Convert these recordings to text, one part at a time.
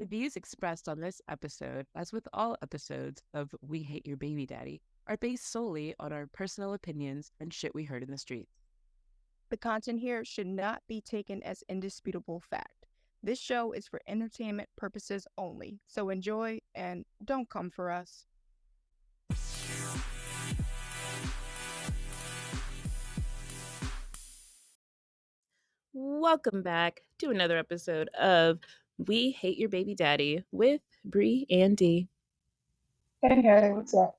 The views expressed on this episode, as with all episodes of We Hate Your Baby Daddy, are based solely on our personal opinions and shit we heard in the streets. The content here should not be taken as indisputable fact. This show is for entertainment purposes only, so enjoy and don't come for us. Welcome back to another episode of We Hate Your Baby Daddy with Bree and Dee. Hey, what's up?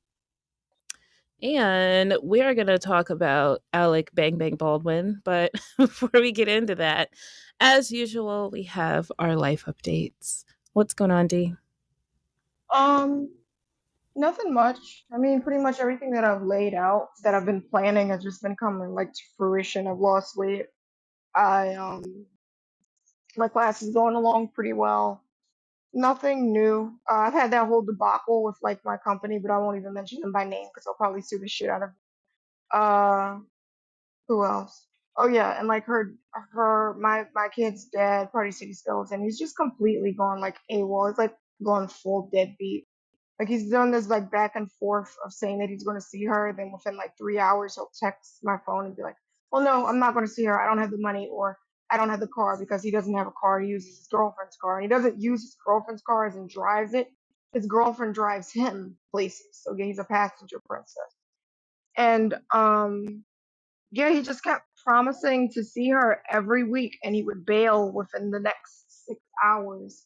And we are going to talk about Alec Bang Bang Baldwin. But before we get into that, as usual, we have our life updates. What's going on, Dee? Um, Nothing much. I mean, pretty much everything that I've laid out, that I've been planning, has just been coming like to fruition. I've lost weight. I My class is going along pretty well. Nothing new. I've had that whole debacle with like my company, but I won't even mention them by name because I'll probably sue the shit out of them. Uh, who else? Oh yeah, and like my kid's dad, Party City Skeleton, he's just completely gone like AWOL. It's like gone full deadbeat. Like he's done this like back and forth of saying that he's going to see her, then within like 3 hours he'll text my phone and be like, "Well, no, I'm not going to see her. I don't have the money, or I don't have the car because he doesn't have a car. He uses his girlfriend's car, and he doesn't use his girlfriend's car as in drives it. His girlfriend drives him places. So yeah, he's a passenger princess. And yeah, he just kept promising to see her every week, and he would bail within the next 6 hours.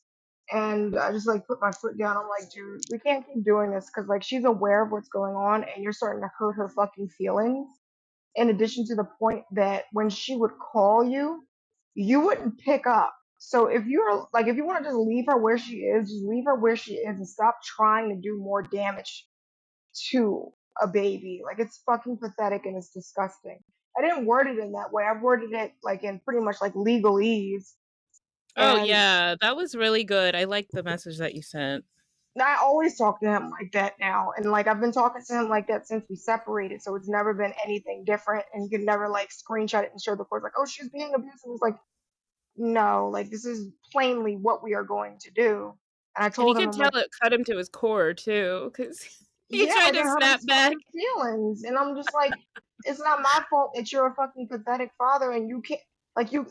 And I just like put my foot down. I'm like, dude, we can't keep doing this because like she's aware of what's going on, and you're starting to hurt her fucking feelings. In addition to the point that when she would call you, you wouldn't pick up. So if you want to just leave her where she is, just leave her where she is and stop trying to do more damage to a baby. Like it's fucking pathetic and it's disgusting. I didn't word it in that way. I worded it like in pretty much like legalese. Oh, And yeah, that was really good. I like the message that you sent. I always talk to him like that now. And like I've been talking to him like that since we separated. So it's never been anything different. And you can never like screenshot it and show the court like, oh, she's being abusive. It's like, no, like this is plainly what we are going to do. And I And you told him, could I'm tell like, it cut him to his core, too, because he yeah, tried like it to hurt snap his back. fucking feelings. And I'm just like, it's not my fault that you're a fucking pathetic father and you can't like you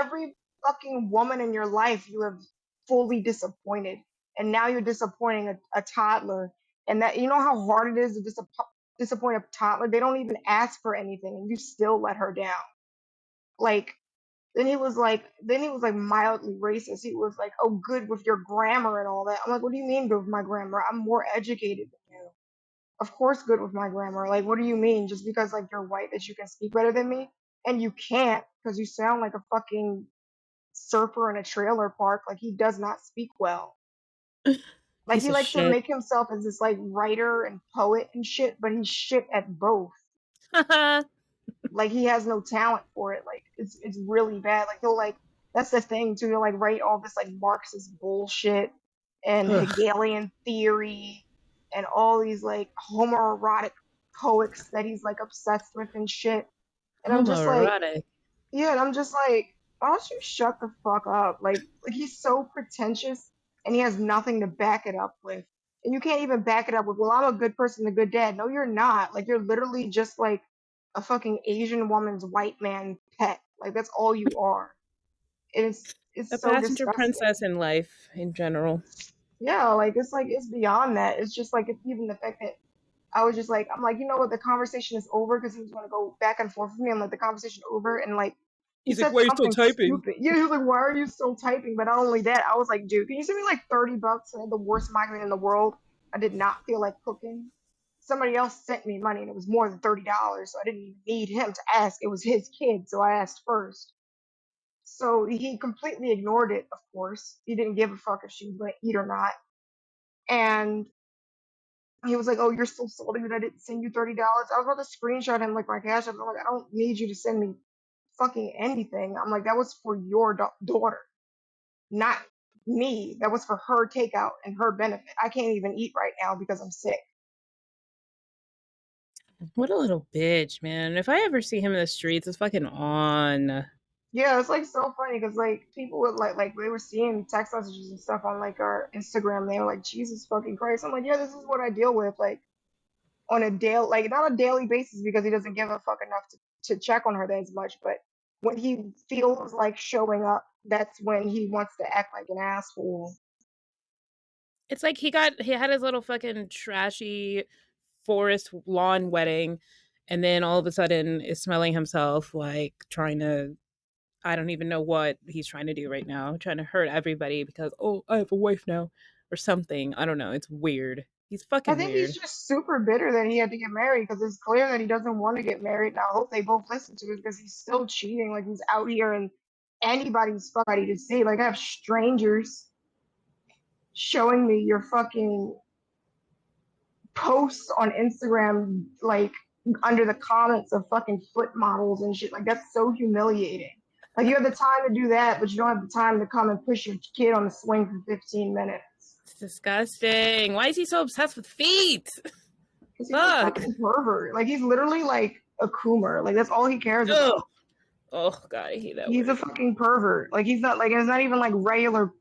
every fucking woman in your life you have fully disappointed. And now you're disappointing a toddler. And that you know how hard it is to disappoint a toddler? They don't even ask for anything and you still let her down. Like then he was like mildly racist. He was like, oh good with your grammar and all that. I'm like, what do you mean good with my grammar? I'm more educated than you. Of course good with my grammar. Like, what do you mean? Just because like you're white that you can speak better than me? And you can't because you sound like a fucking surfer in a trailer park. Like he does not speak well. Like Piece he of likes to shit. make himself as this like writer and poet and shit, but he's shit at both. Like he has no talent for it. Like it's really bad. Like he'll like that's the thing too. He'll like write all this like Marxist bullshit and Ugh, Hegelian theory and all these like homoerotic poets that he's like obsessed with and shit. And I'm just like, homoerotic. yeah, and I'm just like, why don't you shut the fuck up? Like he's so pretentious and he has nothing to back it up with. And you can't even back it up with, well, I'm a good person, a good dad. No, you're not. Like you're literally just like a fucking Asian woman's white man pet. Like that's all you are. A It's so passenger princess disgusting. in life in general. Yeah, like it's beyond that. It's just like it's even the fact that I was just like I'm like, you know what, the conversation is over because he was gonna go back and forth with me. I'm like, the conversation over and like he He's like, said why are you still something typing? stupid. Yeah, he was like, why are you still typing? But not only that, I was like, dude, can you send me like $30? I had the worst migraine in the world. I did not feel like cooking. Somebody else sent me money and it was more than $30, so I didn't even need him to ask. It was his kid, so I asked first. So he completely ignored it, of course. He didn't give a fuck if she was gonna eat or not. And he was like, "Oh, you're still salty that I didn't send you $30." I was about to screenshot him like my cash app. I'm like, "I don't need you to send me fucking anything." I'm like, "That was for your daughter, not me. That was for her takeout and her benefit. I can't even eat right now because I'm sick." What a little bitch, man. If I ever see him in the streets, it's fucking on. Yeah, it's like so funny because like people would like they were seeing text messages and stuff on like our Instagram. They were like, Jesus fucking Christ. I'm like, yeah, this is what I deal with like on a daily, like not a daily basis because he doesn't give a fuck enough to check on her as much. But when he feels like showing up, that's when he wants to act like an asshole. It's like he had his little fucking trashy forest lawn wedding, and then all of a sudden is smelling himself like trying to, I don't even know what he's trying to do right now, trying to hurt everybody because, oh, I have a wife now or something. I don't know. It's weird. He's I fucking think he's weird. just super bitter that he had to get married because it's clear that he doesn't want to get married. And I hope they both listen to it because he's still cheating. Like he's out here and anybody's fucking to see. Like I have strangers showing me your fucking posts on Instagram, like under the comments of fucking foot models and shit. Like that's so humiliating. Like you have the time to do that, but you don't have the time to come and push your kid on the swing for 15 minutes. It's disgusting. Why is he so obsessed with feet? Because he's a Fuck. fucking pervert. Like he's literally like a coomer. Like that's all he cares Oh, about. oh God, I hate that He's a word. fucking pervert. Like he's not like it's not even like regular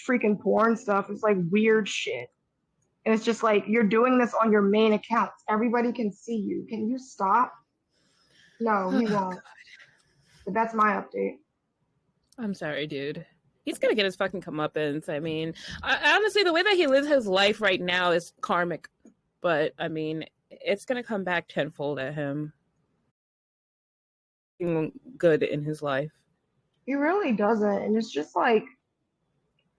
freaking porn stuff. It's like weird shit. And it's just like you're doing this on your main accounts. Everybody can see you. Can you stop? No, he Oh, won't. But that's my update. I'm sorry, dude. He's gonna get his fucking comeuppance. I mean, honestly, the way that he lives his life right now is karmic. But I mean, it's gonna come back tenfold at him. Good in his life. He really doesn't. And it's just like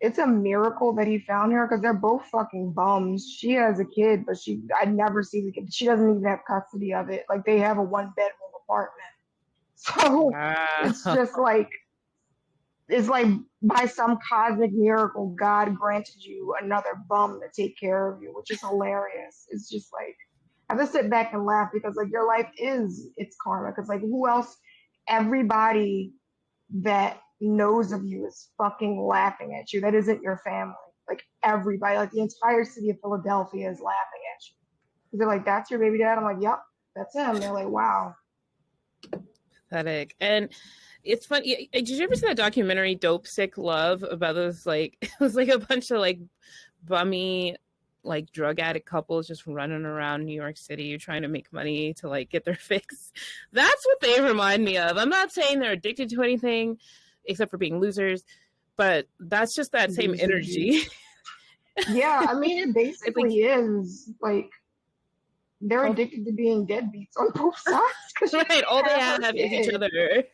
it's a miracle that he found her because they're both fucking bums. She has a kid, but I never see the kid. She doesn't even have custody of it. Like they have a 1 bedroom apartment. So it's Wow. just like it's like by some cosmic miracle, God granted you another bum to take care of you, which is hilarious. It's just like I have to sit back and laugh because like your life is it's karma. Because like who else? Everybody that knows of you is fucking laughing at you. That isn't your family. Like everybody, like the entire city of Philadelphia is laughing at you. They're like, "That's your baby dad." I'm like, "Yep, that's him." They're like, "Wow." Pathetic. And it's funny. Did you ever see that documentary Dope Sick Love about those like it was like a bunch of like bummy like drug addict couples just running around New York City trying to make money to like get their fix. That's what they remind me of. I'm not saying they're addicted to anything except for being losers, but that's just that same energy. Losers. Yeah, I mean, it It's like basically is like they're oh, addicted to being deadbeats on both sides because she right, all doesn't they have her have is each kid. other.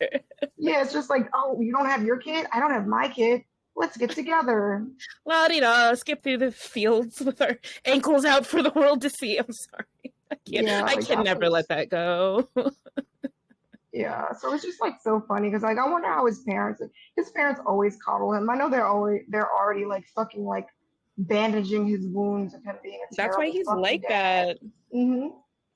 Yeah, it's just like, oh, you don't have your kid? I don't have my kid. Let's get together. Well, skip through the fields with our ankles out for the world to see. I'm sorry. I can't. Yeah, I like can that's never let that go. yeah. So it's just like so funny because like I wonder how his parents always coddle him. I know they're already like fucking like bandaging his wounds of him being a That's why terrible he's fucking like dad. that.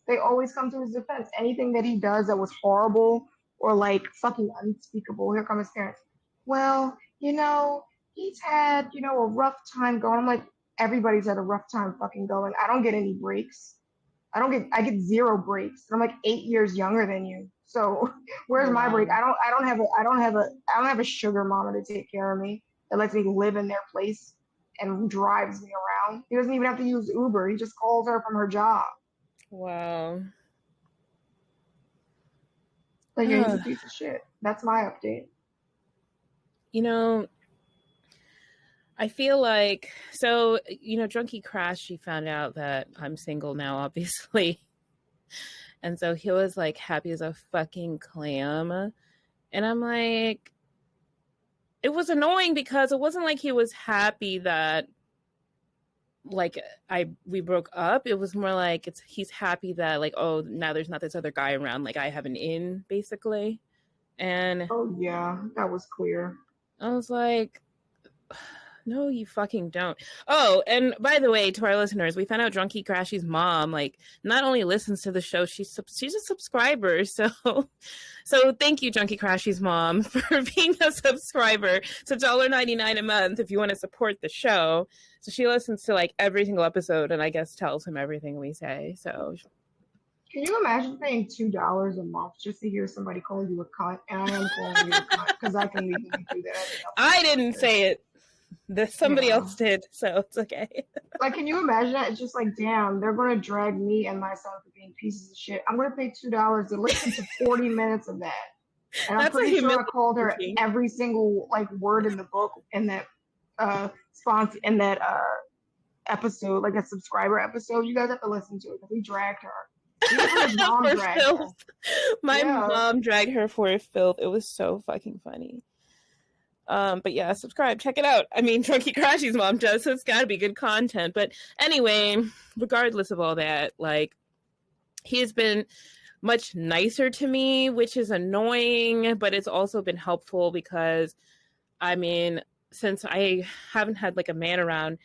They always come to his defense. Anything that he does that was horrible or like fucking unspeakable, here come his parents. Well, he's had, a rough time going. I'm like, everybody's had a rough time fucking going. I don't get any breaks. I get zero breaks. I'm like 8 years younger than you. So where's my break? Wow. I don't have a sugar mama to take care of me that lets me live in their place and drives me around. He doesn't even have to use Uber. He just calls her from her job. Wow. Like, yeah, he's a piece of shit. That's my update. you know, I feel like so. Drunky Crash. She found out that I'm single now, obviously, and so he was like happy as a fucking clam. And I'm like, it was annoying because it wasn't like he was happy that like we broke up. It was more like he's happy that like, oh, now there's not this other guy around, like I have an in basically. And Oh yeah, that was clear. I was like, no, you fucking don't. Oh, and by the way, to our listeners, we found out Drunky Crashy's mom like not only listens to the show, she's a subscriber. So thank you, Drunky Crashy's mom, for being a subscriber. It's $1.99 a month if you want to support the show. So she listens to like every single episode, and I guess tells him everything we say. So Can you imagine paying $2 a month just to hear somebody calling you a cunt? And I am calling you a cunt because I can legally do that. I didn't say it. Somebody Yeah. else did, so it's okay. Like, can you imagine that? It's just like, damn, they're gonna drag me and my son for being pieces of shit. I'm gonna pay $2 to listen to 40 minutes of that. And I'm That's a pretty sure I called her humiliating. every single like word in the book in that sponsor in that episode, like a subscriber episode. You guys have to listen to it because we dragged her. Even his mom For dragged her. filth. My Yeah. mom dragged her for filth. It was so fucking funny. But yeah, subscribe, check it out. I mean, Drunky Crashy's mom does, so it's gotta be good content. But anyway, regardless of all that, like, he has been much nicer to me, which is annoying, but it's also been helpful because, I mean, since I haven't had like a man around,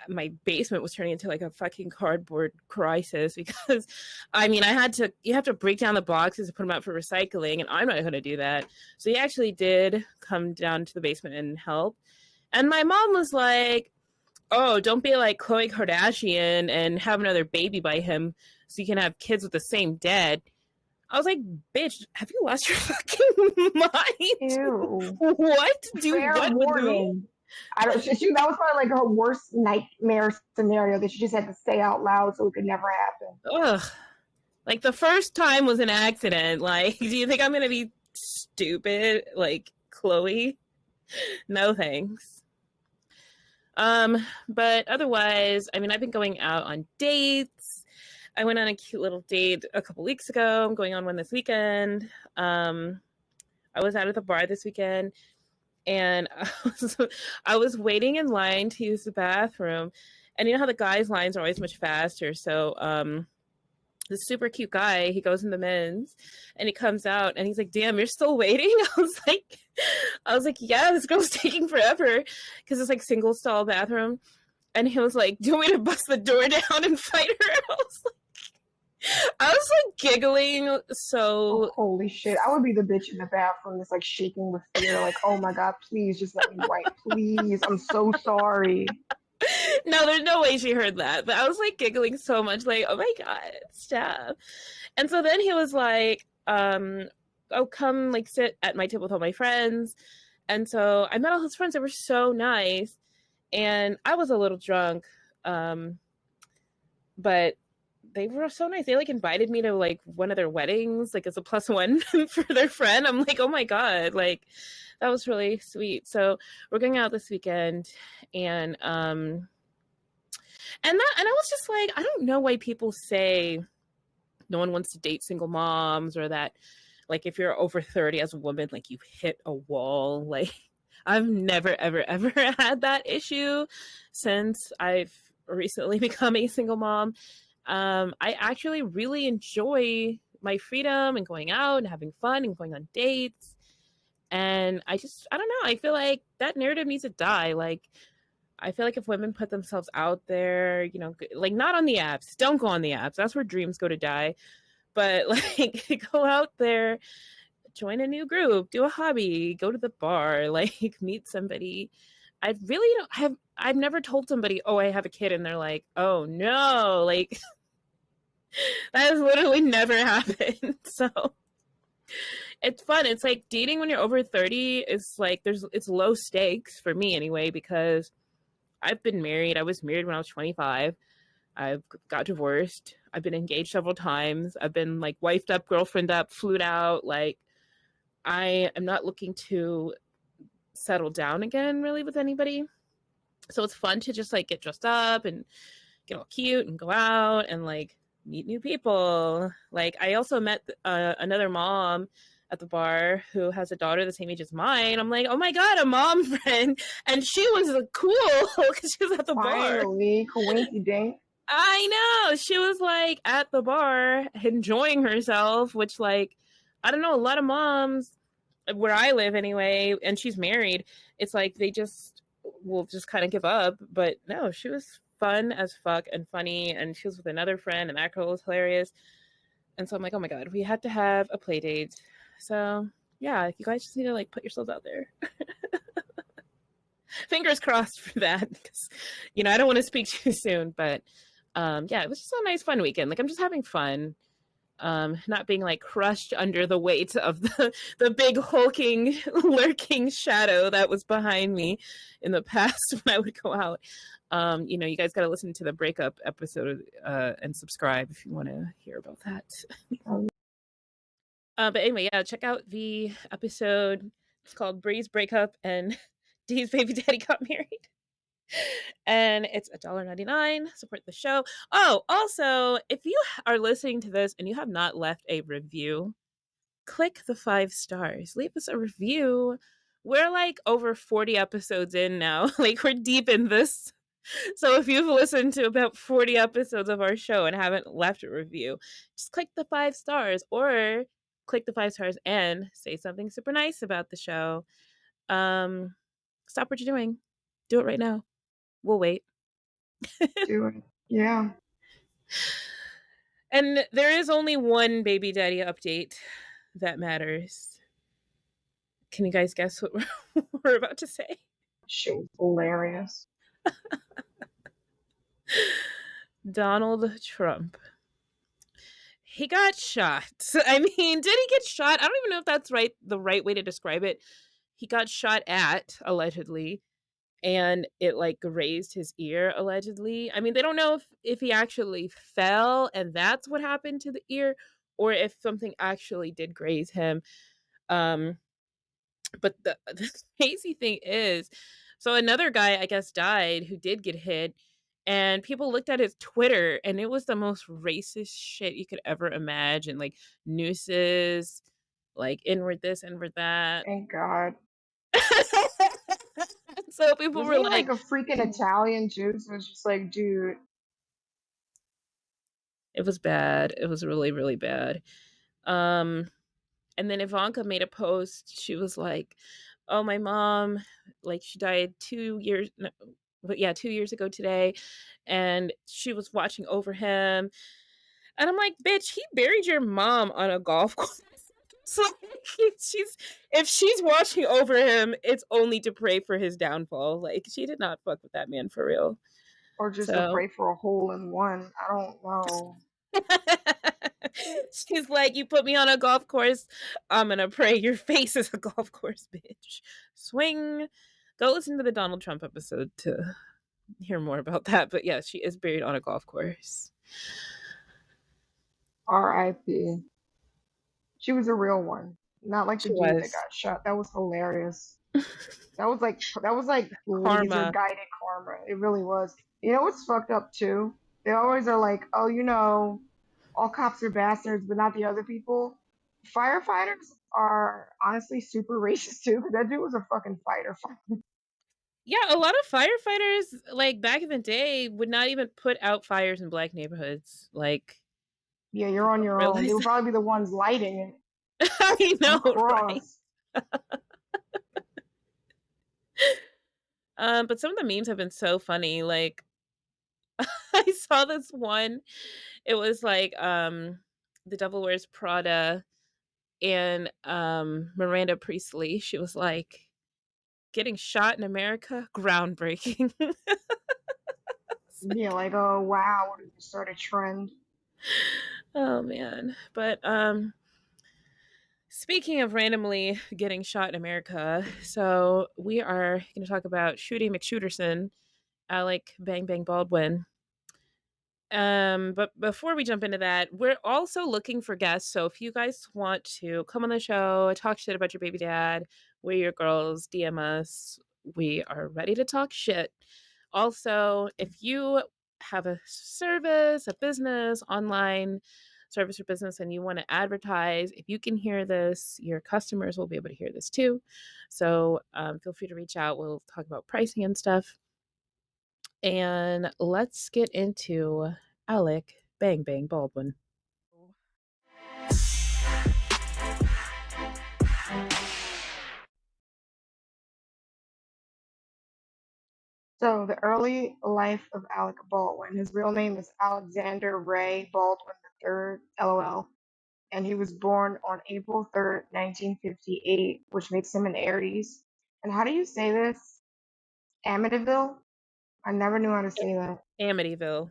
my basement was turning into like a fucking cardboard crisis because, I mean, you have to break down the boxes and put them out for recycling, and I'm not going to do that. So he actually did come down to the basement and help. And my mom was like, oh, don't be like Khloe Kardashian and have another baby by him so you can have kids with the same dad. I was like, bitch, have you lost your fucking mind? Ew. What? Fair What with who? warning. I don't. That was probably like her worst nightmare scenario that she just had to say out loud so it could never happen. Ugh. Like, the first time was an accident. Like, do you think I'm gonna be stupid like Khloe? No thanks. But otherwise, I mean, I've been going out on dates. I went on a cute little date a couple weeks ago. I'm going on one this weekend. I was out at the bar this weekend, and I was waiting in line to use the bathroom. And you know how the guys' lines are always much faster. So this super cute guy, he goes in the men's, and he comes out, and he's like, "Damn, you're still waiting?" I was like, "Yeah, this girl's taking forever," because it's like single stall bathroom. And he was like, "Do you want me to bust the door down and fight her?" I was like giggling so. Oh, holy shit! I would be the bitch in the bathroom that's like shaking with fear, like, "Oh my god, please just let me wipe, please. I'm so sorry." No, there's no way she heard that. But I was like giggling so much, like, oh my god, stop. And so then he was like, oh, come like sit at my table with all my friends. And so I met all his friends that were so nice. And I was a little drunk. But they were so nice. They like invited me to like one of their weddings, like as a +1 for their friend. I'm like, oh my god, like that was really sweet. So we're going out this weekend, and I was just like, I don't know why people say no one wants to date single moms, or that like if you're over 30 as a woman, like you hit a wall. Like, I've never ever had that issue since I've recently become a single mom. I actually really enjoy my freedom and going out and having fun and going on dates. And I don't know. I feel like that narrative needs to die. Like, I feel like if women put themselves out there, you know, like not on the apps, don't go on the apps. That's where dreams go to die. But like, go out there, join a new group, do a hobby, go to the bar, like meet somebody. I really don't have, I've never told somebody, oh, I have a kid, and they're like, oh no, like that has literally never happened. So it's fun. It's like dating when you're over 30 is like, it's low stakes for me anyway, because I've been married. I was married when I was 25. I've got divorced. I've been engaged several times. I've been like wifed up, girlfriend up, flued out. Like, I am not looking to settle down again really with anybody. So it's fun to just like get dressed up and get all cute and go out and like meet new people. Like, I also met another mom at the bar who has a daughter the same age as mine. I'm like, oh my god, a mom friend. And she was cool because she was at the bar. Finally, coincidence. I know. She was like at the bar enjoying herself, which, like, I don't know, a lot of moms where I live anyway, and she's married, it's like they just will just kind of give up. But no, she was fun as fuck and funny, and she was with another friend, and that girl was hilarious. And so I'm like, oh my god, we had to have a play date. So yeah, you guys just need to like put yourselves out there. Fingers crossed for that, because, you know, I don't want to speak too soon, but Yeah, it was just a nice fun weekend. Like I'm just having fun. Not being like crushed under the weight of the big hulking lurking shadow that was behind me in the past when I would go out. You guys got to listen to the breakup episode and subscribe if you want to hear about that. But anyway, yeah, check out the episode. It's called Bree's Breakup and Dee's Baby Daddy Got Married. And it's $1.99. Support the show. Oh, also, if you are listening to this and you have not left a review, click the 5 stars. Leave us a review. We're like over 40 episodes in now. Like we're deep in this. So if you've listened to about 40 episodes of our show and haven't left a review, just click the 5 stars or click the 5 stars and say something super nice about the show. Stop what you're doing. Do it right now. We'll wait. Do it. Yeah. And there is only one baby daddy update that matters. Can you guys guess what we're about to say? Shit was hilarious. Donald Trump. He got shot. I mean, did he get shot? I don't even know if that's the right way to describe it. He got shot at, allegedly, and it like grazed his ear, allegedly. I mean, they don't know if he actually fell and that's what happened to the ear, or if something actually did graze him. But the crazy thing is, so another guy, I guess, died who did get hit. And people looked at his Twitter and it was the most racist shit you could ever imagine. Like nooses, like inward this, inward that. Thank God. So people Was were he like like a freaking Italian too? So it's just like, dude. it was bad. It was really, really bad. And then Ivanka made a post. She was like, "Oh, my mom, like she died 2 years, no, but yeah, 2 years ago today, and she was watching over him." And I'm like, "Bitch, he buried your mom on a golf course." So if she's watching over him, it's only to pray for his downfall. Like she did not fuck with that man for real. Or just to So pray for a hole in one. I don't know. she's like, "You put me on a golf course, I'm gonna pray your face is a golf course, bitch." Swing. Go listen to the Donald Trump episode to hear more about that. But yeah, she is buried on a golf course. R.I.P. She was a real one. Not like the She dude that was. got shot. That was hilarious. That was like laser Karma. guided karma. It really was. You know what's fucked up too? They always are like, oh, all cops are bastards, but not the other people. Firefighters are honestly super racist too, because that dude was a fucking fighter. Yeah, a lot of firefighters, like back in the day, would not even put out fires in black neighborhoods. Like, Yeah, you're on people your don't own. They realize would probably be the ones lighting it that. I know, right? across. But some of the memes have been so funny. Like, I saw this one. It was like, The Devil Wears Prada and Miranda Priestley. She was like, "Getting shot in America, groundbreaking." Yeah, like, oh wow, what did you start a trend? Oh man. But speaking of randomly getting shot in America, so we are going to talk about Shooty McShooterson, Alec Bang Bang Baldwin. But before we jump into that, we're also looking for guests. So if you guys want to come on the show, talk shit about your baby dad, we're your girls, DM us. We are ready to talk shit. Also, if you have a service, a business, online service or business, and you want to advertise, if you can hear this, your customers will be able to hear this too. So feel free to reach out. We'll talk about pricing and stuff. And let's get into Alec Bang Bang Baldwin. So, the early life of Alec Baldwin. His real name is Alexander Ray Baldwin III, LOL, and he was born on April 3rd, 1958, which makes him an Aries. And how do you say this? Amityville? I never knew how to say that. Amityville.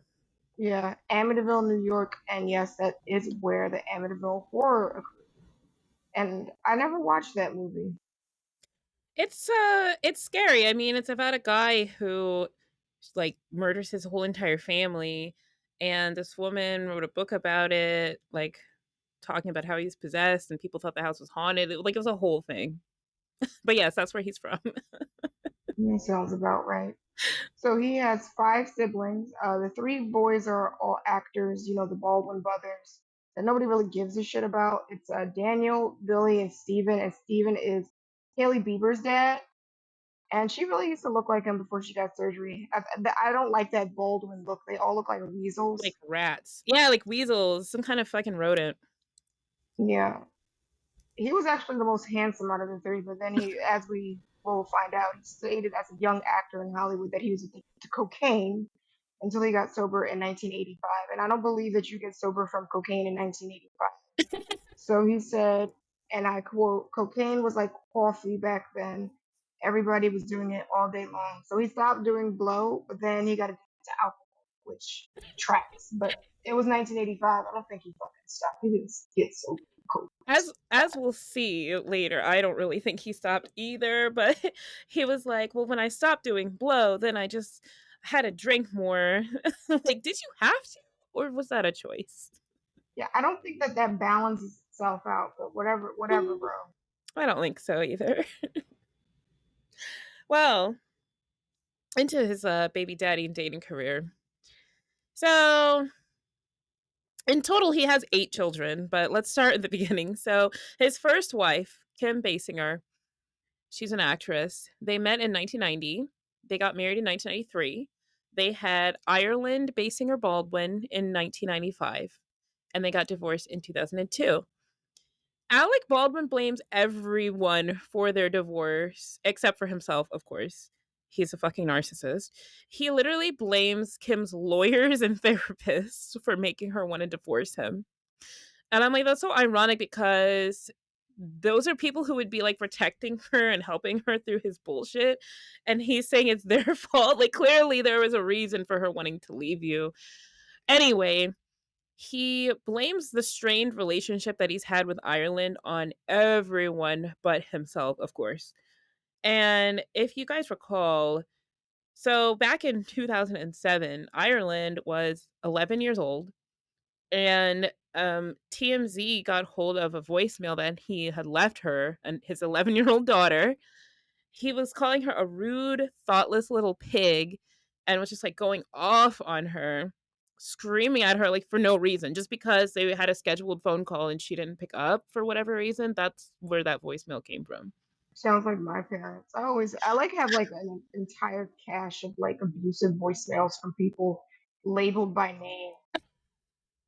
Yeah, Amityville, New York, and yes, that is where the Amityville horror occurred. And I never watched that movie. It's scary. I mean, it's about a guy who like murders his whole entire family, and this woman wrote a book about it, like talking about how he's possessed and people thought the house was haunted. It was a whole thing. But yes, that's where he's from. That sounds about right. So he has five siblings. The three boys are all actors, the Baldwin brothers that nobody really gives a shit about. It's Daniel, Billy, and Steven. And Steven is Haley Bieber's dad. And she really used to look like him before she got surgery. I don't like that Baldwin look. They all look like Like weasels. rats. Yeah, like weasels, some kind of fucking rodent. Yeah. He was actually the most handsome out of the three, but then as we will find out, he stated as a young actor in Hollywood that he was addicted to cocaine until he got sober in 1985. And I don't believe that you get sober from cocaine in 1985. So he said, and I quote, cocaine was like coffee back then. Everybody was doing it all day long. So he stopped doing blow, but then he got addicted to alcohol, which tracks. But it was 1985. I don't think he fucking stopped. He didn't get sober. As we'll see later, I don't really think he stopped either, but he was like, well, when I stopped doing blow, then I just had to drink more. Like, did you have to? Or was that a choice? Yeah, I don't think that balances itself out, but whatever, bro. I don't think so either. Well, into his baby daddy and dating career. So, in total, he has 8 children, but let's start at the beginning. So, his first wife, Kim Basinger, she's an actress. They met in 1990. They got married in 1993. They had Ireland Basinger Baldwin in 1995, and they got divorced in 2002. Alec Baldwin blames everyone for their divorce, except for himself, of course. He's a fucking narcissist. He literally blames Kim's lawyers and therapists for making her want to divorce him. And I'm like, that's so ironic because those are people who would be like protecting her and helping her through his bullshit. And he's saying it's their fault. Like, clearly, there was a reason for her wanting to leave you. Anyway, he blames the strained relationship that he's had with Ireland on everyone but himself, of course. And if you guys recall, so back in 2007, Ireland was 11 years old, and TMZ got hold of a voicemail that he had left her and his 11-year-old daughter. He was calling her a rude, thoughtless little pig and was just like going off on her, screaming at her like for no reason, just because they had a scheduled phone call and she didn't pick up for whatever reason. That's where that voicemail came from. Sounds like my parents. I like have like an entire cache of like abusive voicemails from people labeled by name.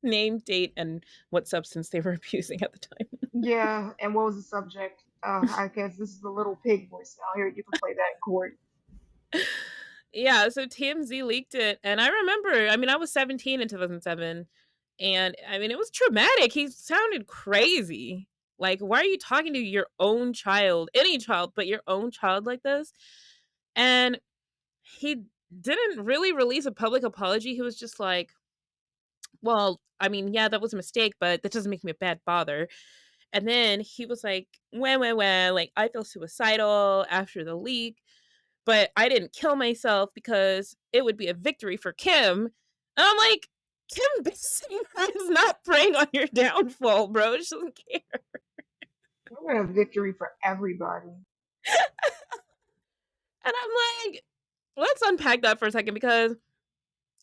Name, date, and what substance they were abusing at the time. Yeah, and what was the subject? I guess this is the little pig voicemail. Here, you can play that in court. Yeah, so TMZ leaked it. And I remember, I mean, I was 17 in 2007. And I mean, it was traumatic. He sounded crazy. Like, why are you talking to your own child, any child, but your own child like this? And he didn't really release a public apology. He was just like, well, I mean, yeah, that was a mistake, but that doesn't make me a bad father. And then he was like, well, like, I feel suicidal after the leak, but I didn't kill myself because it would be a victory for Kim. And I'm like, Kim Basinger is not preying on your downfall, bro. She doesn't care. We're gonna have victory for everybody. And I'm like, let's unpack that for a second because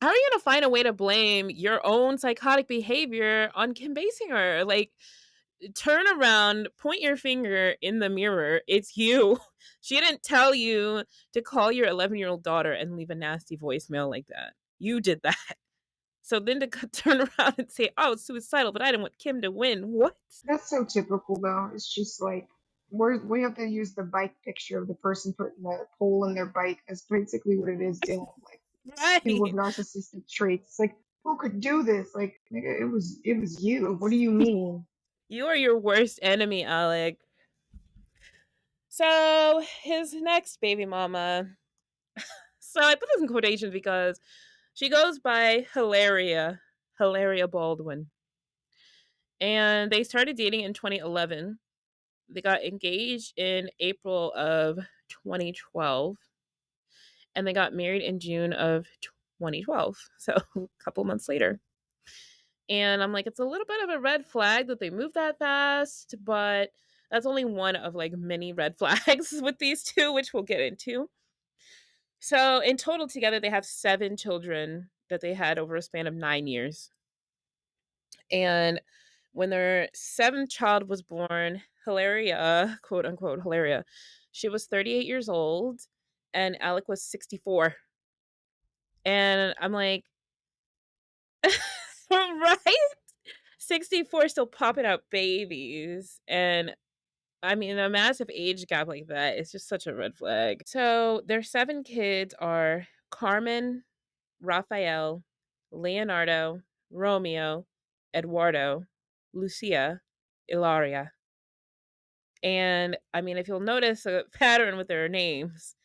how are you going to find a way to blame your own psychotic behavior on Kim Basinger? Like, turn around, point your finger in the mirror. It's you. She didn't tell you to call your 11-year-old daughter and leave a nasty voicemail like that. You did that. So then to turn around and say, oh, it's suicidal, but I didn't want Kim to win. What? That's so typical, though. It's just like we have to use the bike picture of the person putting the pole in their bike as basically what it is doing. Like people with Right. narcissistic traits. It's like who could do this? Like nigga, it was you. What do you mean? You are your worst enemy, Alec. So his next baby mama. So I put this in quotations because She goes by Hilaria Baldwin. And they started dating in 2011. They got engaged in April of 2012, and they got married in June of 2012. So a couple months later. And I'm like, it's a little bit of a red flag that they moved that fast, but that's only one of like many red flags with these two, which we'll get into. So in total together, they have 7 children that they had over a span of 9 years. And when their 7th child was born, Hilaria, quote unquote, Hilaria, she was 38 years old and Alec was 64. And I'm like, right? 64 still popping out babies. And I mean, a massive age gap like that is just such a red flag. So their 7 kids are Carmen, Raphael, Leonardo, Romeo, Eduardo, Lucia, Ilaria. And I mean, if you'll notice a pattern with their names,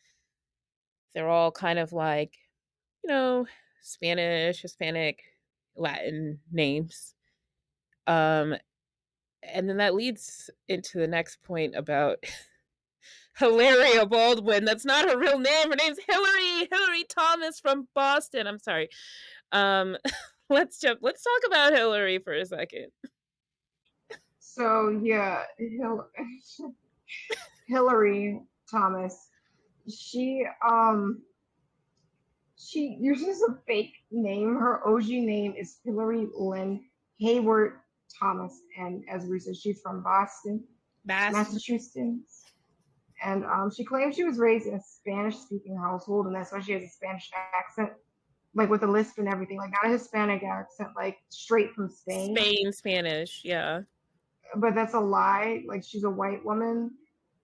they're all kind of like, you know, Spanish, Hispanic, Latin names. Um, and then that leads into the next point about Hilaria Baldwin. That's not her real name. Her name's Hillary Thomas from Boston. I'm sorry. Um, let's talk about Hillary for a second. So yeah, Hillary Thomas. She she uses a fake name. Her OG name is Hillary Lynn Hayward Thomas, and as we said, she's from Boston, Bast. Massachusetts. And she claims she was raised in a Spanish-speaking household, and that's why she has a Spanish accent, like with a lisp and everything, like not a Hispanic accent, like straight from Spain. Spain Spanish, yeah. But that's a lie. Like she's a white woman.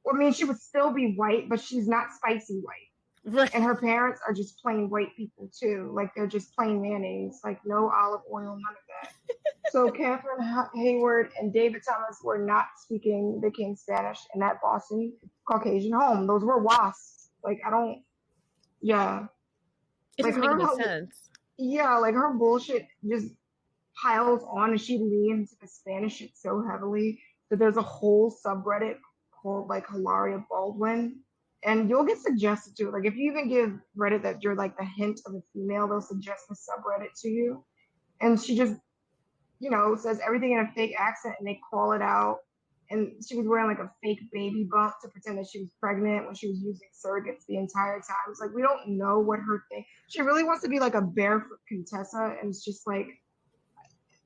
I mean, she would still be white, but she's not spicy white. Right. And her parents are just plain white people too. Like they're just plain mayonnaise, like no olive oil, none of that. So Catherine Hayward and David Thomas were not speaking the King Spanish in that Boston Caucasian home. Those were wasps. Like I don't. Yeah. It Like doesn't make her. any sense. Yeah. Like her bullshit just piles on, and she leans the Spanish shit so heavily that there's a whole subreddit called like Hilaria Baldwin, and you'll get suggested to it. Like if you even give Reddit that you're like the hint of a female, they'll suggest the subreddit to you. And she just, says everything in a fake accent, and they call it out. And she was wearing like a fake baby bump to pretend that she was pregnant when she was using surrogates the entire time. It's like we don't know what her thing. She really wants to be like a barefoot Contessa, and it's just like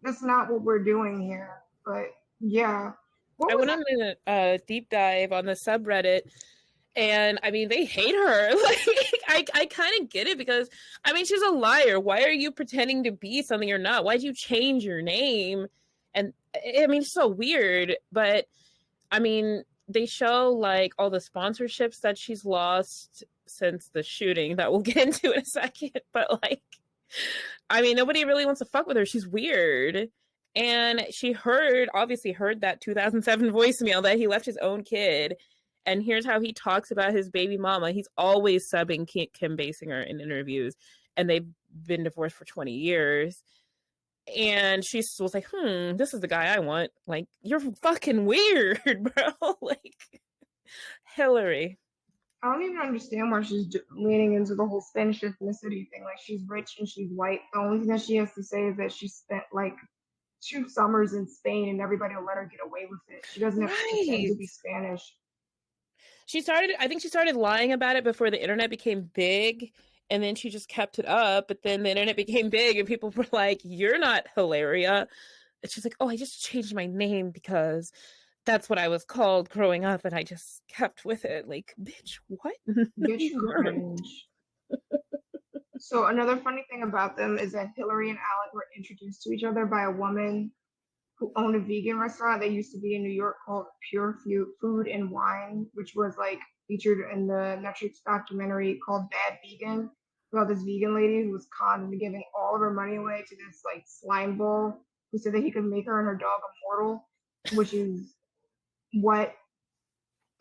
that's not what we're doing here. But yeah, I went on a deep dive on the subreddit, and I mean, they hate her. Like, I kind of get it because, I mean, she's a liar. Why are you pretending to be something you're not? Why'd you change your name? And I mean, it's so weird. But I mean, they show like all the sponsorships that she's lost since the shooting that we'll get into in a second. But like, I mean, nobody really wants to fuck with her. She's weird. And she obviously heard that 2007 voicemail that he left his own kid. And here's how he talks about his baby mama. He's always subbing Kim Basinger in interviews. And they've been divorced for 20 years. And she was like, this is the guy I want. Like, you're fucking weird, bro. Like, Hillary. I don't even understand why she's leaning into the whole Spanish ethnicity thing. Like she's rich and she's white. The only thing that she has to say is that she spent like 2 summers in Spain and everybody will let her get away with it. She doesn't have to pretend to be Spanish. I think she started lying about it before the internet became big, and then she just kept it up. But then the internet became big and people were like, you're not Hilaria. And she's like, oh, I just changed my name because that's what I was called growing up, and I just kept with it. Like, bitch, what? Bitch, cringe. So another funny thing about them is that Hillary and Alec were introduced to each other by a woman who owned a vegan restaurant that used to be in New York called Pure Food and Wine, which was like featured in the Netflix documentary called Bad Vegan, about this vegan lady who was conned into giving all of her money away to this like slime ball who said that he could make her and her dog immortal, which is what,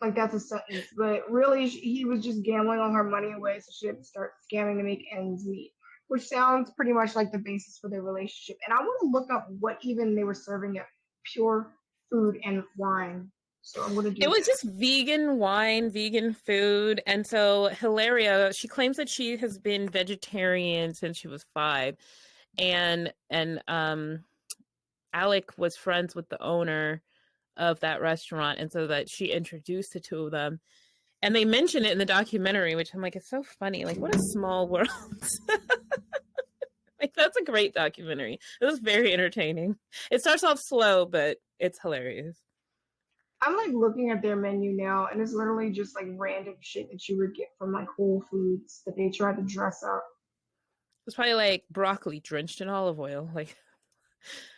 like that's a sentence, but really he was just gambling all her money away so she had to start scamming to make ends meet. which sounds pretty much like the basis for their relationship. And I want to look up what even they were serving at Pure Food and Wine. So I'm going to It do was that. just vegan wine, vegan food. And so Hilaria, she claims that she has been vegetarian since she was 5. And Alec was friends with the owner of that restaurant, and so that she introduced the two of them. And they mention it in the documentary, which I'm like, it's so funny. Like, what a small world. Like, that's a great documentary. It was very entertaining. It starts off slow, but it's hilarious. I'm like looking at their menu now, and it's literally just like random shit that you would get from like Whole Foods that they tried to dress up. It's probably like broccoli drenched in olive oil. Like,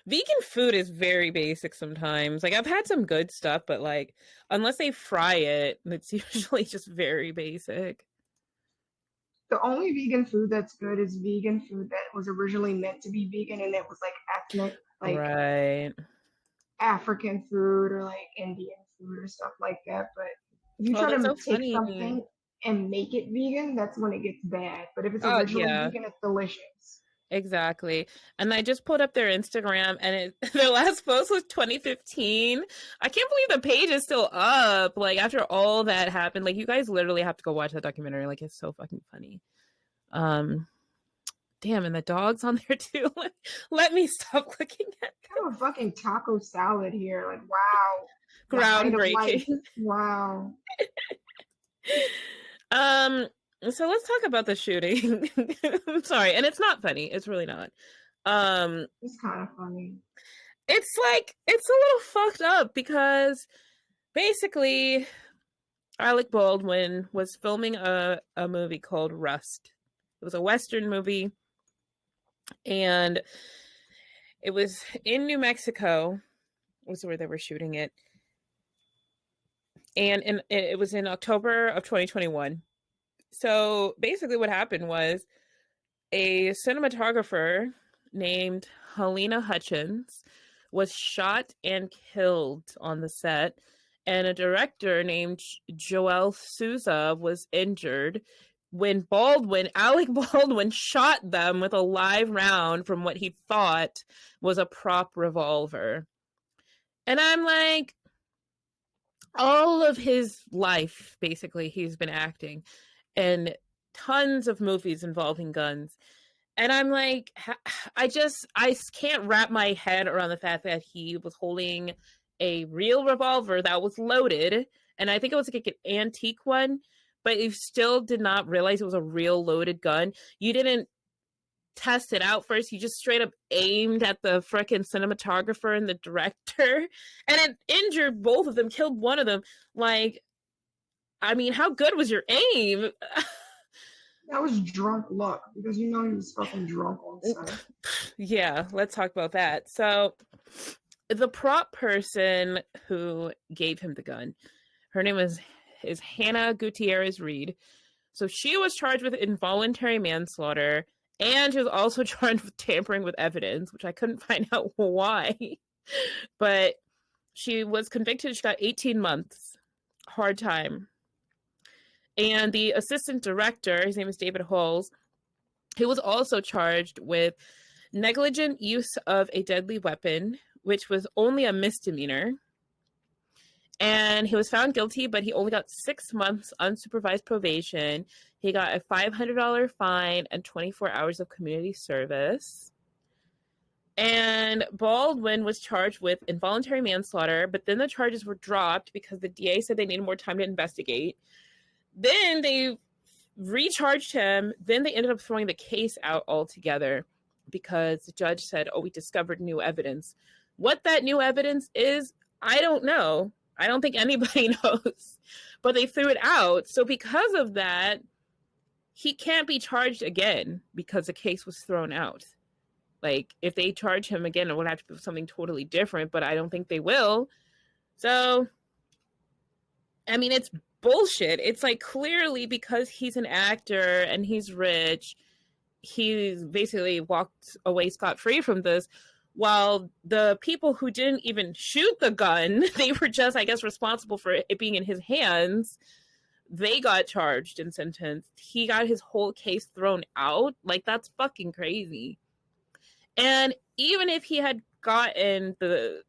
vegan food is very basic sometimes. Like, I've had some good stuff, but like, unless they fry it, it's usually just very basic. The only vegan food that's good is vegan food that was originally meant to be vegan and it was like ethnic, like Right. African food or like Indian food or stuff like that. But if you Oh, try that's to so take funny. something and make it vegan, that's when it gets bad. But if it's Oh, originally yeah. vegan, it's delicious. Exactly. And I just pulled up their Instagram, and their last post was 2015. I can't believe the page is still up. Like, after all that happened, like, you guys literally have to go watch that documentary. Like, it's so fucking funny. Damn, and the dog's on there too. Let me stop looking at I have a fucking taco salad here. Like, wow. The height of life. groundbreaking. Wow. So let's talk about the shooting. I'm sorry, and it's not funny. It's really not. It's kind of funny. It's like, it's a little fucked up because basically Alec Baldwin was filming a movie called Rust. It was a Western movie, and it was in New Mexico, was where they were shooting it. And it was in October of 2021. So basically what happened was a cinematographer named Helena Hutchins was shot and killed on the set, and a director named Joel Souza was injured when Alec Baldwin shot them with a live round from what he thought was a prop revolver. And I'm like, all of his life, basically, he's been acting in tons of movies involving guns. And I'm like, I can't wrap my head around the fact that he was holding a real revolver that was loaded. And I think it was like an antique one, but you still did not realize it was a real loaded gun. You didn't test it out first. You just straight up aimed at the frickin' cinematographer and the director, and it injured both of them, killed one of them. Like, I mean, how good was your aim? That was drunk luck because you know he was fucking drunk on set. Yeah, let's talk about that. So, the prop person who gave him the gun, her name is Hannah Gutierrez Reed. So she was charged with involuntary manslaughter, and she was also charged with tampering with evidence, which I couldn't find out why. But she was convicted. She got 18 months. Hard time. And the assistant director, his name is David Halls, he was also charged with negligent use of a deadly weapon, which was only a misdemeanor. And he was found guilty, but he only got 6 months unsupervised probation. He got a $500 fine and 24 hours of community service. And Baldwin was charged with involuntary manslaughter, but then the charges were dropped because the DA said they needed more time to investigate. Then they recharged him. Then they ended up throwing the case out altogether because the judge said, oh, we discovered new evidence. What that new evidence is, I don't know. I don't think anybody knows. But they threw it out. So because of that, he can't be charged again because the case was thrown out. Like, if they charge him again, it would have to be something totally different, but I don't think they will. So, I mean, it's bullshit. It's like, clearly because he's an actor and he's rich, he's basically walked away scot-free from this, while the people who didn't even shoot the gun, they were just, I guess, responsible for it being in his hands, They got charged and sentenced. He got his whole case thrown out. Like, that's fucking crazy. And even if he had gotten the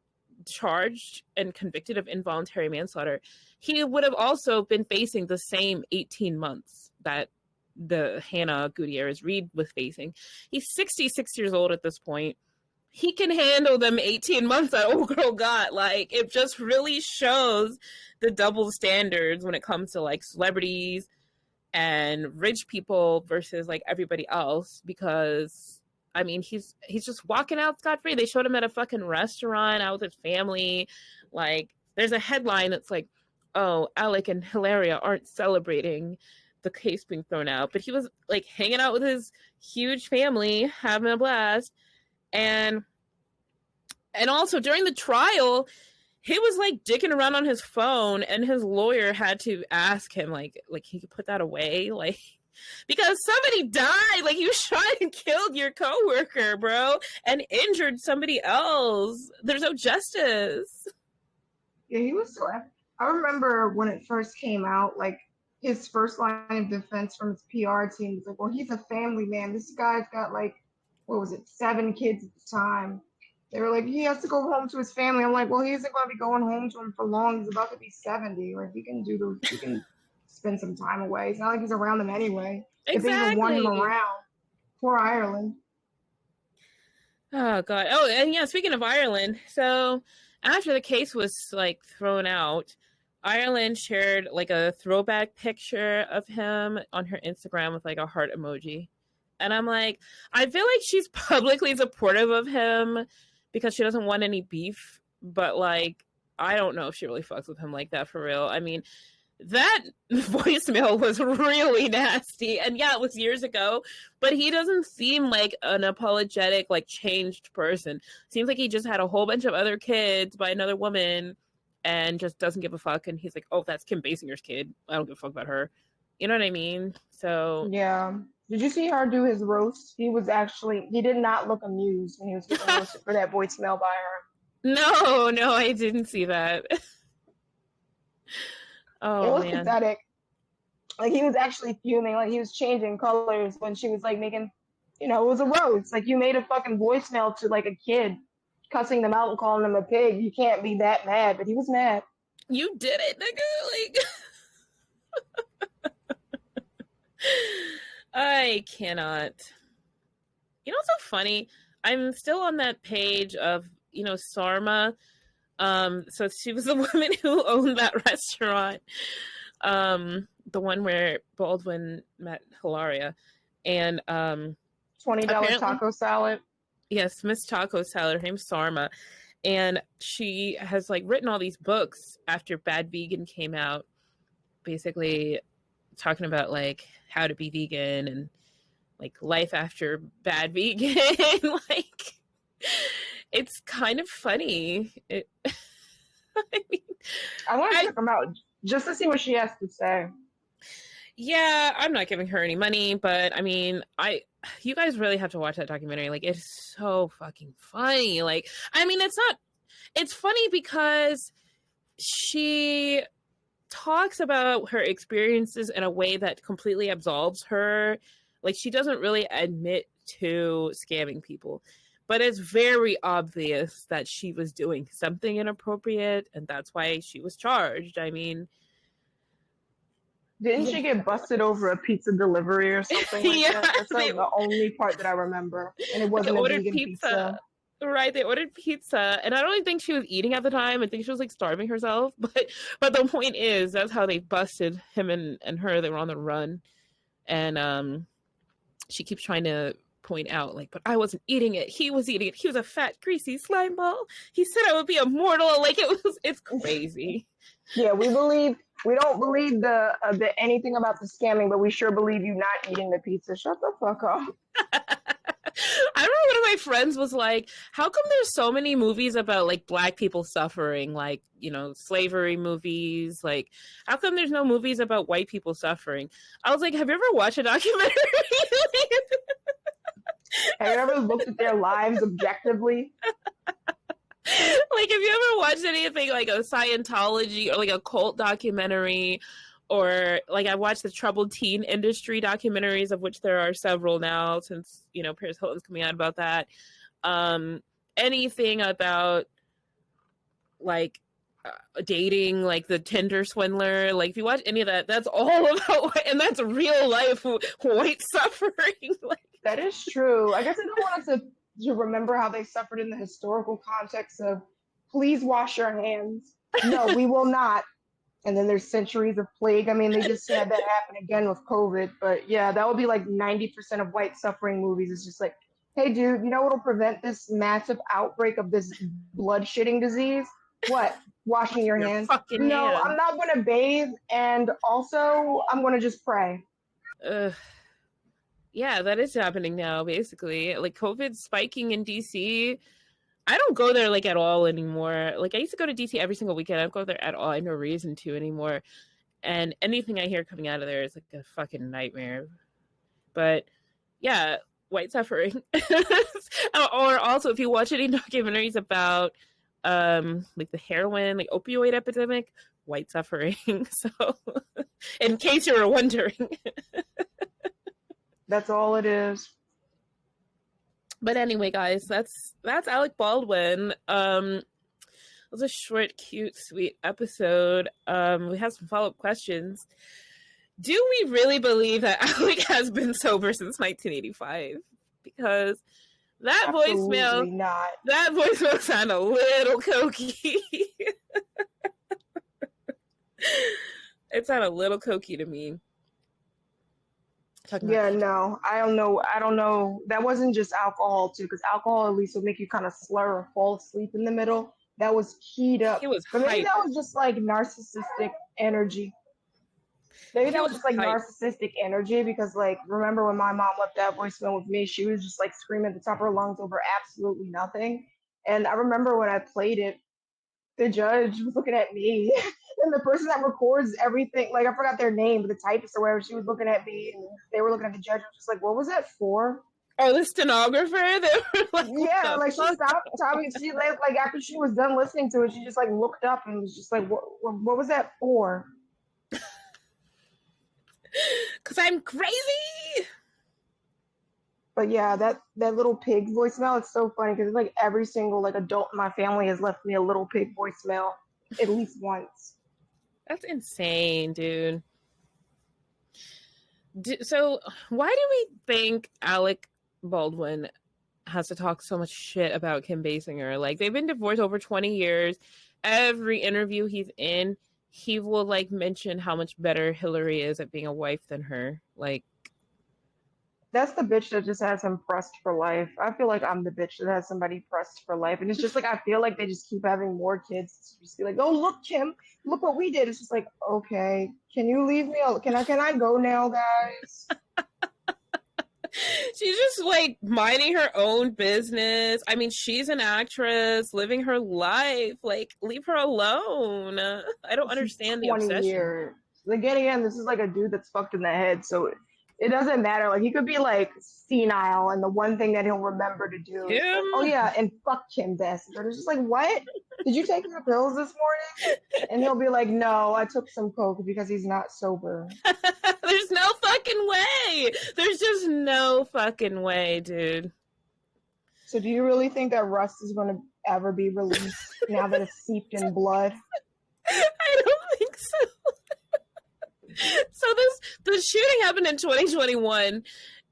charged and convicted of involuntary manslaughter, he would have also been facing the same 18 months that the Hannah Gutierrez Reed was facing. He's 66 years old at this point. He can handle them 18 months that old girl got. Like, it just really shows the double standards when it comes to like celebrities and rich people versus like everybody else. Because I mean, he's just walking out scot-free. They showed him at a fucking restaurant out with his family. Like, there's a headline that's like, oh, Alec and Hilaria aren't celebrating the case being thrown out. But he was like hanging out with his huge family, having a blast. And also during the trial, he was like dicking around on his phone, and his lawyer had to ask him like he could put that away, like, because somebody died. Like, you shot and killed your coworker, bro, and injured somebody else. There's no justice. Yeah, he was so. I remember when it first came out, like, his first line of defense from his PR team was like, well, he's a family man. This guy's got, like, what was it, 7 kids at the time. They were like, he has to go home to his family. I'm like, well, he isn't going to be going home to him for long. He's about to be 70. Like, he can spend some time away. It's not like he's around them anyway. Exactly. If they even want him around. Poor Ireland. Oh, God. Oh, and yeah, speaking of Ireland, so after the case was, like, thrown out, Ireland shared, like, a throwback picture of him on her Instagram with, like, a heart emoji. And I'm like, I feel like she's publicly supportive of him because she doesn't want any beef. But, like, I don't know if she really fucks with him like that for real. I mean, that voicemail was really nasty. And yeah, it was years ago. But he doesn't seem like an apologetic, like, changed person. Seems like he just had a whole bunch of other kids by another woman and just doesn't give a fuck. And he's like, oh, that's Kim Basinger's kid. I don't give a fuck about her. You know what I mean? So yeah. Did you see her do his roast? He did not look amused when he was getting roasted for that voicemail by her. No, I didn't see that. Oh, it was man. pathetic. Like, he was actually fuming. Like, he was changing colors when she was, like, making, it was a roast. Like, you made a fucking voicemail to, like, a kid, cussing them out and calling them a pig. You can't be that mad. But he was mad. You did it, nigga. Like, I cannot. You know what's so funny? I'm still on that page of, Sarma. So she was the woman who owned that restaurant. The one where Baldwin met Hilaria. And $20 taco salad. Yes, Miss Taco Salad. Her name's Sarma. And she has, like, written all these books after Bad Vegan came out, basically talking about, like, how to be vegan and, like, life after Bad Vegan. Like, it's kind of funny. I mean, I want to check them out just to see what she has to say. Yeah, I'm not giving her any money, but I mean, you guys really have to watch that documentary. Like, it's so fucking funny. Like, I mean, it's funny because she talks about her experiences in a way that completely absolves her. Like, she doesn't really admit to scamming people, but it's very obvious that she was doing something inappropriate, and that's why she was charged. I mean, didn't she get busted over a pizza delivery or something like yeah, that? That's like the only part that I remember. And it wasn't a vegan pizza. Right, they ordered pizza, and I don't even think she was eating at the time. I think she was, like, starving herself. But the point is, that's how they busted him and her. They were on the run, and she keeps trying to point out, like, but I wasn't eating it. He was eating it. He was a fat, greasy slime ball. He said I would be immortal. Like, it's crazy. Yeah, we don't believe the anything about the scamming, but we sure believe you not eating the pizza. Shut the fuck up. I remember one of my friends was like, how come there's so many movies about, like, Black people suffering, like, slavery movies? Like, how come there's no movies about white people suffering? I was like, have you ever watched a documentary? Have you ever looked at their lives objectively? Like, have you ever watched anything like a Scientology or like a cult documentary or like I watched the troubled teen industry documentaries, of which there are several now since, you know, Paris Hilton's coming out about that. Anything about like dating, like the Tinder swindler, like if you watch any of that, that's all about, and that's real life white suffering. Like, that is true. I guess I don't want us to remember how they suffered in the historical context of please wash your hands. No, we will not. And then there's centuries of plague. I mean, they just had that happen again with COVID. But yeah, that would be like 90% of white suffering movies. It's just like, hey, dude, you know what'll prevent this massive outbreak of this blood shitting disease? What? Washing your hands? No, hands. I'm not going to bathe. And also, I'm going to just pray. Yeah, that is happening now, basically. Like, COVID's spiking in DC. I don't go there, like, at all anymore. Like, I used to go to DC every single weekend. I don't go there at all. I have no reason to anymore. And anything I hear coming out of there is, like, a fucking nightmare. But, yeah, white suffering. Or also, if you watch any documentaries about, like, the heroin, like, opioid epidemic, white suffering. So, in case you were wondering. That's all it is. But anyway, guys, that's Alec Baldwin. It was a short, cute, sweet episode. We have some follow-up questions. Do we really believe that Alec has been sober since 1985? Because that voicemail sounded a little cokey. It sounded a little cokey to me. Yeah, no, I don't know. That wasn't just alcohol too, because alcohol at least would make you kind of slur or fall asleep in the middle. That was keyed up. It was but maybe hype. that was just like narcissistic energy. Maybe that was just like hype. narcissistic energy, because like, remember when my mom left that voicemail with me, she was just like screaming at the top of her lungs over absolutely nothing. And I remember when I played it, the judge was looking at me and the person that records everything, like I forgot their name, but the typist or whatever, she was looking at me and they were looking at the judge. I was just like, what was that for? Oh, the stenographer? They were like, yeah, like she stopped talking. She like after she was done listening to it, she just like looked up and was just like, what was that for? Because I'm crazy. But yeah, that little pig voicemail, it's so funny because like every single like adult in my family has left me a little pig voicemail at least once. That's insane, dude. So why do we think Alec Baldwin has to talk so much shit about Kim Basinger? Like, they've been divorced over 20 years. Every interview he's in, he will like mention how much better Hillary is at being a wife than her. Like, that's the bitch that just has him pressed for life. I feel like I'm the bitch that has somebody pressed for life. And it's just like, I feel like they just keep having more kids to just be like, oh, look, Kim, look what we did. It's just like, okay, can you leave me alone? Can I go now, guys? she's just like minding her own business. I mean, she's an actress living her life. Like, leave her alone. I don't understand the obsession. Years. Again, this is like a dude that's fucked in the head. So it doesn't matter. Like, he could be like senile, and the one thing that he'll remember to do is like, oh yeah, and fuck Kim Basinger. It's just like, what? Did you take your pills this morning? And he'll be like, no, I took some coke, because he's not sober. There's no fucking way. There's just no fucking way, dude. So do you really think that Rust is going to ever be released now that it's seeped in blood? I don't think so. So the shooting happened in 2021,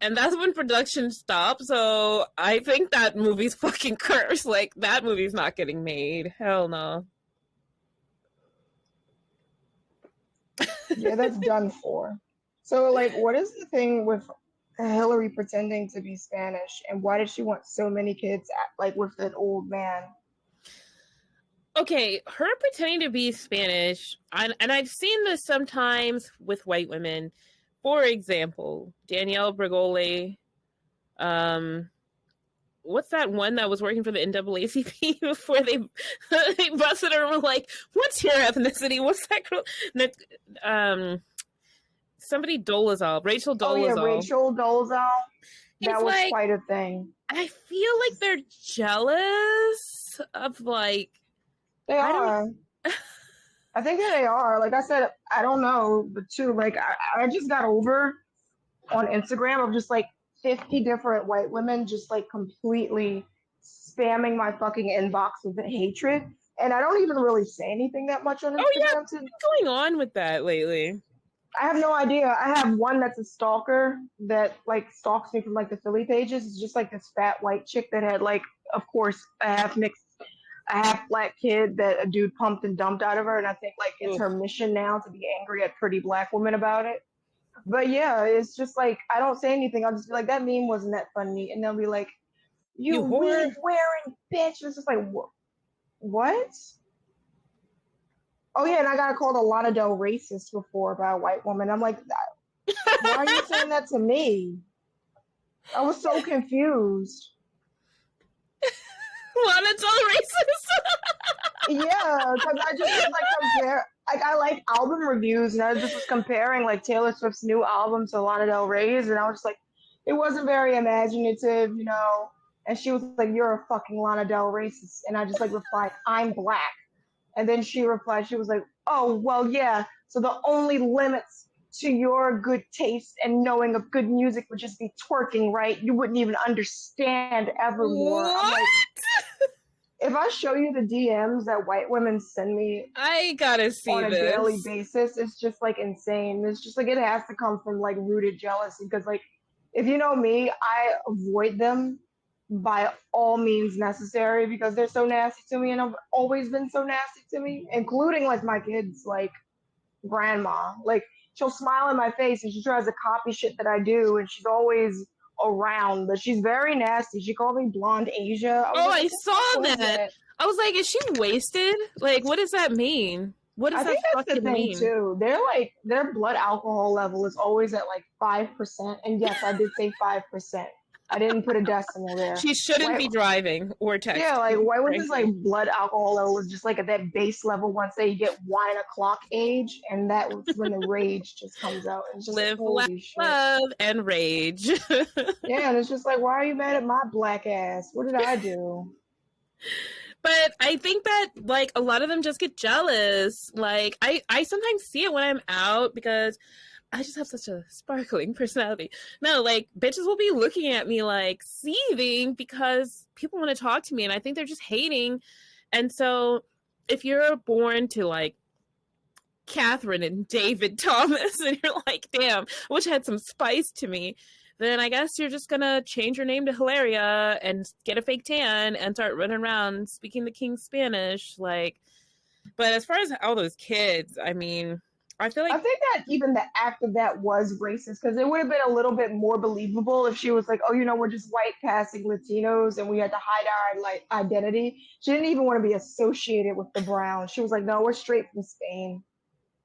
and that's when production stopped. So I think that movie's fucking cursed. Like, that movie's not getting made. Hell no. Yeah, that's done for. So, like, what is the thing with Hillary pretending to be Spanish, and why did she want so many kids, like, with an old man? Okay, her pretending to be Spanish, and I've seen this sometimes with white women. For example, Danielle Bregoli, what's that one that was working for the NAACP before they busted her and were like, what's your ethnicity? What's that girl? Somebody Dolezal, Rachel Dolezal. Oh yeah, Rachel Dolezal. That was like, quite a thing. I feel like they're jealous of, like, they are. I think that they are. Like I said, I don't know, but too, like I just got over on Instagram of just like 50 different white women just like completely spamming my fucking inbox with hatred. And I don't even really say anything that much on Oh yeah, Instagram to what's going on with that lately? I have no idea. I have one that's a stalker that like stalks me from like the Philly pages. It's just like this fat white chick that had like, of course, a half black kid that a dude pumped and dumped out of her, and I think like it's Oof. her mission now to be angry at pretty black women about it. But yeah, it's just like I don't say anything. I'll just be like, that meme wasn't that funny, and they'll be like, "You You whore. weed wearing bitch." It's just like, what? Oh yeah, and I got called a Lana Del racist before by a white woman. I'm like, why are you saying that to me? I was so confused. Lana Del racist. Yeah, because I just was like compare. Like I like album reviews, and I just was comparing like Taylor Swift's new album to Lana Del Rey's, and I was just like, it wasn't very imaginative, you know. And she was like, "You're a fucking Lana Del racist," and I just like replied, "I'm black." And then she replied, she was like, "Oh, well, yeah. So the only limits to your good taste and knowing of good music would just be twerking, right? You wouldn't even understand Evermore." I'm What? like, if I show you the DMs that white women send me I gotta see on a this. daily basis, it's just like insane. It's just like it has to come from like rooted jealousy because like if you know me, I avoid them by all means necessary because they're so nasty to me and have always been so nasty to me, including like my kids, like grandma. Like she'll smile in my face and she tries to copy shit that I do and she's always around, but she's very nasty. She called me blonde Asia. I was Oh, like, I what the saw fuck was that. I was like, is she wasted? Like, what does that mean? What does I that think that's the fucking thing mean? too. They're like their blood alcohol level is always at like 5%. And yes, I did say 5%. I didn't put a decimal there. She shouldn't White, be driving or yeah, like texting, white women's like frankly. blood alcohol level is just like at that base level once they get 1 o'clock age, and that's when the rage just comes out. It's just like Live, laugh, holy shit. love, and rage. Yeah, and it's just like, why are you mad at my black ass? What did I do? But I think that like a lot of them just get jealous. Like I sometimes see it when I'm out because I just have such a sparkling personality. No, like bitches will be looking at me like seething because people want to talk to me and I think they're just hating. And so if you're born to like Catherine and David Thomas and you're like, damn, I wish I had some spice to me, then I guess you're just gonna change your name to Hilaria and get a fake tan and start running around speaking the king's Spanish. Like, but as far as all those kids, I mean, I feel I like think that even the act of that was racist because it would have been a little bit more believable if she was like, "Oh, you know, we're just white passing Latinos and we had to hide our like identity." She didn't even want to be associated with the brown. She was like, "No, we're straight from Spain."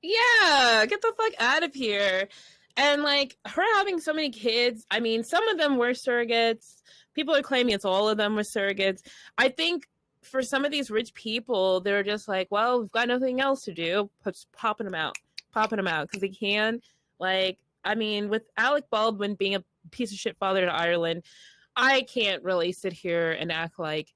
yeah, get the fuck out of here. And like her having so many kids, I mean, some of them were surrogates. People are claiming it's all of them were surrogates. I think for some of these rich people, they're just like, well, we've got nothing else to do, just popping them out because they can. Like, I mean, with Alec Baldwin being a piece of shit father to Ireland, I can't really sit here and act like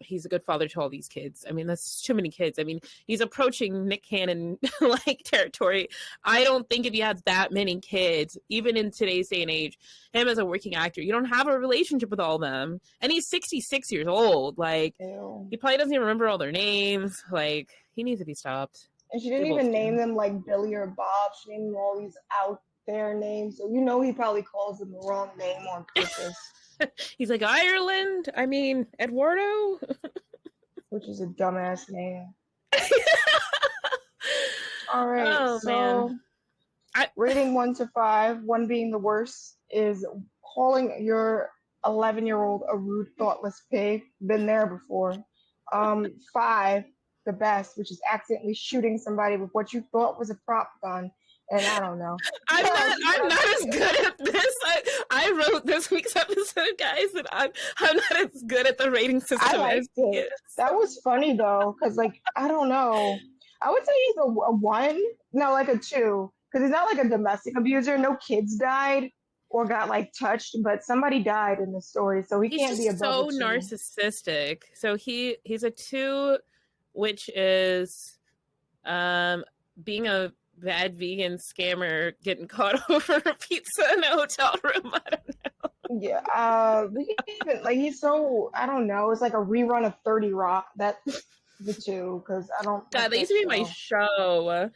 he's a good father to all these kids. I mean, that's too many kids. I mean, he's approaching Nick Cannon like territory. I don't think if you have that many kids, even in today's day and age, him as a working actor, you don't have a relationship with all of them. And he's 66 years old. Like, Ew. he probably doesn't even remember all their names. Like, he needs to be stopped. And she didn't They both even name do. them like Billy or Bob. She named them all these out there names. So you know he probably calls them the wrong name on purpose, He's like, Ireland? I mean, Eduardo? which is a dumbass name. All right, Oh, so man. rating 1 to 5, 1 being the worst, is calling your 11-year-old a rude, thoughtless pig. Been there before. 5, the best, which is accidentally shooting somebody with what you thought was a prop gun. And I don't know. I'm not as good at this. I wrote this week's episode, guys, and I'm not as good at the rating system I as liked he it. is. That was funny though, because like I don't know. I would say he's a 1, no, like a 2, because he's not like a domestic abuser. No kids died or got like touched, but somebody died in the story, so he He's can't be just above a so 2. narcissistic. So he's a 2, which is Being a bad vegan scammer getting caught over a pizza in a hotel room. I don't know. Yeah, we can even like he's so I don't know. It's like a rerun of 30 Rock. That's the two because I don't God, like that that used to be my show. show.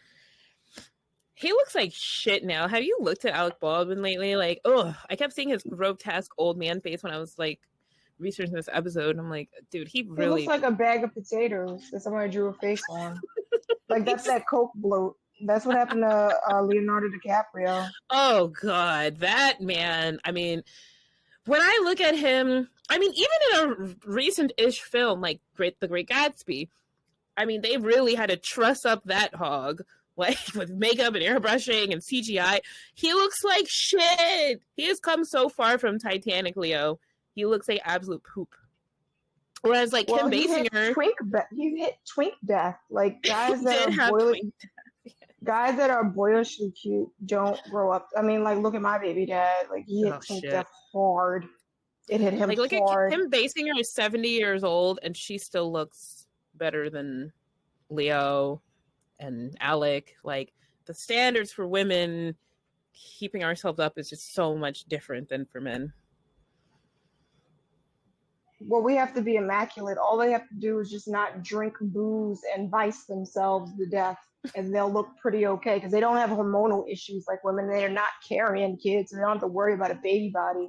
He looks like shit now. Have you looked at Alec Baldwin lately? Like, oh, I kept seeing his grotesque old man face when I was like researching this episode. And I'm like, dude, he He looks really. like a bag of potatoes that somebody drew a face on. Like that's that Coke bloat. That's what happened to Leonardo DiCaprio. Oh God, that man. I mean, when I look at him, I mean, even in a recent-ish film like The Great Gatsby, I mean, they really had to truss up that hog, like with makeup and airbrushing and CGI. He looks like shit. He has come so far from Titanic, Leo. He looks like absolute poop. Whereas, like Well, Kim Basinger, he hit twink death. Like guys that did are have twink. guys that are boyishly cute don't grow up. I mean, like look at my baby dad. Like he hit Oh twink shit! death hard. It hit him Like, look at hard. Kim Basinger is 70 years old, and she still looks better than Leo and Alec. Like, the standards for women keeping ourselves up is just so much different than for men. Well, we have to be immaculate. All they have to do is just not drink booze and vice themselves to death, and they'll look pretty okay because they don't have hormonal issues like women. They're not carrying kids, so they don't have to worry about a baby body.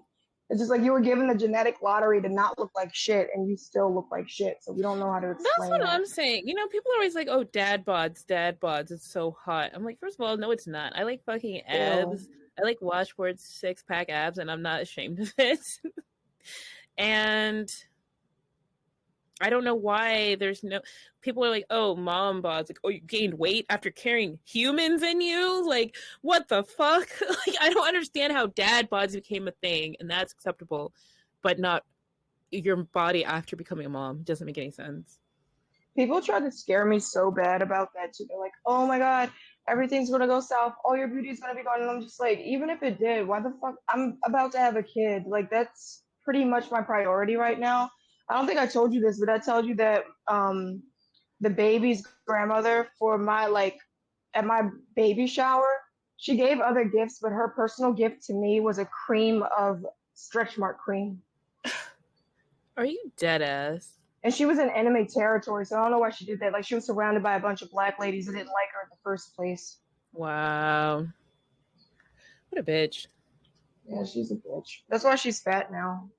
It's just like you were given the genetic lottery to not look like shit, and you still look like shit. So we don't know how to That's explain what that. I'm saying. You know, people are always like, oh, dad bods, dad bods. It's so hot. I'm like, first of all, no, it's not. I like fucking abs. Ew. I like washboard 6-pack abs, and I'm not ashamed of it. And I don't know why there's no people are like, oh, mom bods, like, oh, you gained weight after carrying humans in you? Like, what the fuck? Like, I don't understand how dad bods became a thing, and that's acceptable, but not your body after becoming a mom. It doesn't make any sense. People try to scare me so bad about that too. They're like, "Oh my God, everything's gonna go south. All your beauty's gonna be gone." And I'm just like, even if it did, why the fuck? I'm about to have a kid. Like that's pretty much my priority right now. I don't think I told you this, but I told you that the baby's grandmother for my like at my baby shower, she gave other gifts, but her personal gift to me was a cream of stretch mark cream. Are you dead ass? And she was in enemy territory, so I don't know why she did that. Like she was surrounded by a bunch of black ladies that didn't like her in the first place. Wow. What a bitch. Yeah, she's a bitch. That's why she's fat now.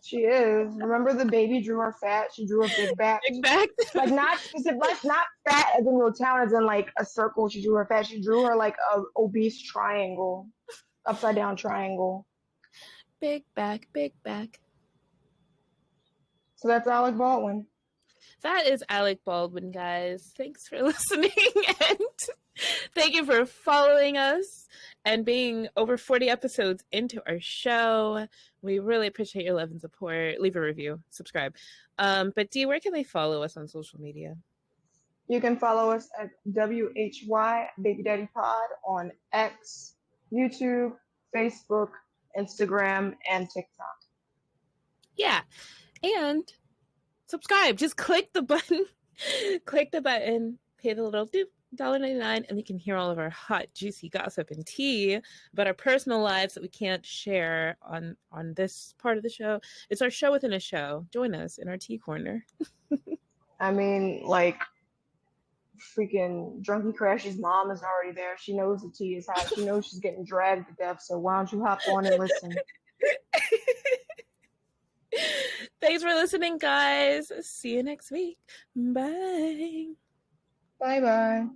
She is. Remember the baby drew her fat? She drew her big back. Big back. Like not specific, like not fat as in Rotown, as in like a circle. She drew her fat. She drew her like a obese triangle, upside down triangle. Big back, big back. So that's Alec Baldwin. That is Alec Baldwin, guys. Thanks for listening, and thank you for following us and being over 40 episodes into our show. We really appreciate your love and support. Leave a review, subscribe. But Dee, where can they follow us on social media? You can follow us at WHY Baby Daddy Pod on X, YouTube, Facebook, Instagram, and TikTok. Yeah. And subscribe. Just click the button. Click the button. Pay the little doop. $1.99, and you can hear all of our hot, juicy gossip and tea about our personal lives that we can't share on this part of the show. It's our show within a show. Join us in our tea corner. I mean, like, freaking Drunky Crash's mom is already there. She knows the tea is hot. She knows she's getting dragged to death, so why don't you hop on and listen? Thanks for listening, guys. See you next week. Bye. Bye-bye.